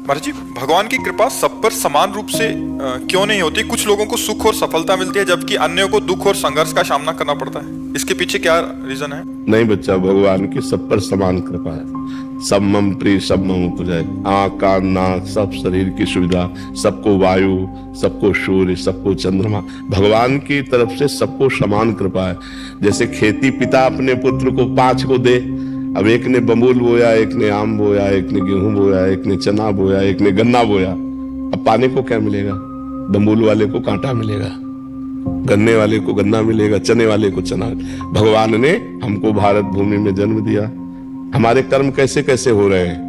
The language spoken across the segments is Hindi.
महाराज जी, भगवान की कृपा सब पर समान रूप से क्यों नहीं होती? कुछ लोगों को सुख और सफलता मिलती है जबकि अन्यों को दुख और संघर्ष का सामना करना पड़ता है। इसके पीछे क्या रीजन है? नहीं बच्चा, भगवान की सब पर समान कृपा है। सब मम प्रिय सब मम उपजय। आँख कान नाक सब शरीर की सुविधा, सबको वायु, सबको सूर्य, सबको चंद्रमा, भगवान की तरफ से सबको समान कृपा है। जैसे खेती पिता अपने पुत्र को 5 को दे, अब एक ने बबूल बोया, एक ने आम बोया, एक ने गेहूं बोया, एक ने चना बोया, एक ने गन्ना बोया। अब पाने को क्या मिलेगा? बबूल वाले को कांटा मिलेगा, गन्ने वाले को गन्ना मिलेगा, चने वाले को चना। भगवान ने हमको भारत भूमि में जन्म दिया। हमारे कर्म कैसे कैसे हो रहे हैं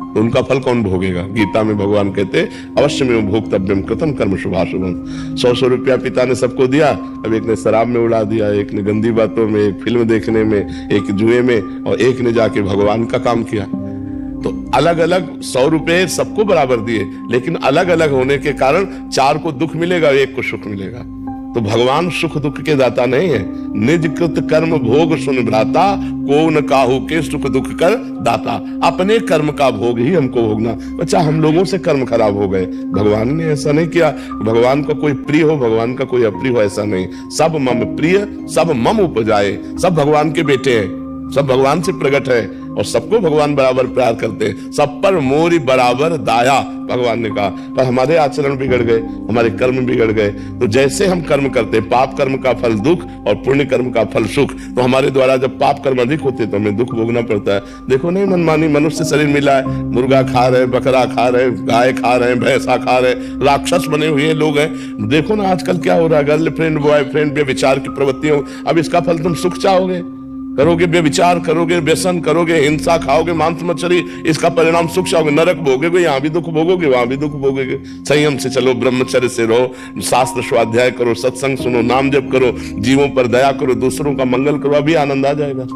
तो उनका फल कौन भोगेगा? गीता में भगवान कहते अवश्य में भोक्तव्यम कृतम कर्म शुभाशुभम। 100 रुपया पिता ने सबको दिया, अब एक ने शराब में उड़ा दिया, एक ने गंदी बातों में, एक फिल्म देखने में, एक जुए में, और एक ने जाके भगवान का काम किया। तो अलग अलग 100 रुपए सबको बराबर दिए, लेकिन अलग अलग होने के कारण 4 को दुख मिलेगा, 1 को सुख मिलेगा। तो भगवान सुख दुख के दाता नहीं है। निज कृत कर्म भोग सुन भ्राता, को न काहू के सुख दुख कर दाता। अपने कर्म का भोग ही हमको भोगना। बच्चा, हम लोगों से कर्म खराब हो गए, भगवान ने ऐसा नहीं किया। भगवान का कोई प्रिय हो, भगवान का कोई अप्रिय हो, ऐसा नहीं। सब मम प्रिय सब मम उपजाए। सब भगवान के बेटे हैं, सब भगवान से प्रकट है और सबको भगवान बराबर प्यार करते हैं। सब पर मोरी बराबर दाया, भगवान ने कहा। पर हमारे आचरण बिगड़ गए, हमारे कर्म बिगड़ गए। तो जैसे हम कर्म करते, पाप कर्म का फल दुख और पुण्य कर्म का फल सुख। तो हमारे द्वारा जब पाप कर्म अधिक होते तो हमें दुख भोगना पड़ता है। देखो नहीं, मनमानी मनुष्य शरीर मिला है, मुर्गा खा रहे, बकरा खा रहे, गाय खा रहे, भैंसा खा रहे, राक्षस बने हुए लोग हैं। देखो ना आजकल क्या हो रहा है, गर्लफ्रेंड बॉयफ्रेंड व्यभिचार की प्रवृत्तियों। अब इसका फल तुम सुख चाहोगे? करोगे व्यभिचार, करोगे व्यसन, करोगे हिंसा, खाओगे मांस मछली, इसका परिणाम सुख चाहोगे? नरक भोगोगे, यहाँ भी दुख भोगोगे, वहां भी दुख भोगोगे। संयम से चलो, ब्रह्मचर्य से रहो, शास्त्र स्वाध्याय करो, सत्संग सुनो, नाम जप करो, जीवों पर दया करो, दूसरों का मंगल करो, अभी आनंद आ जाएगा।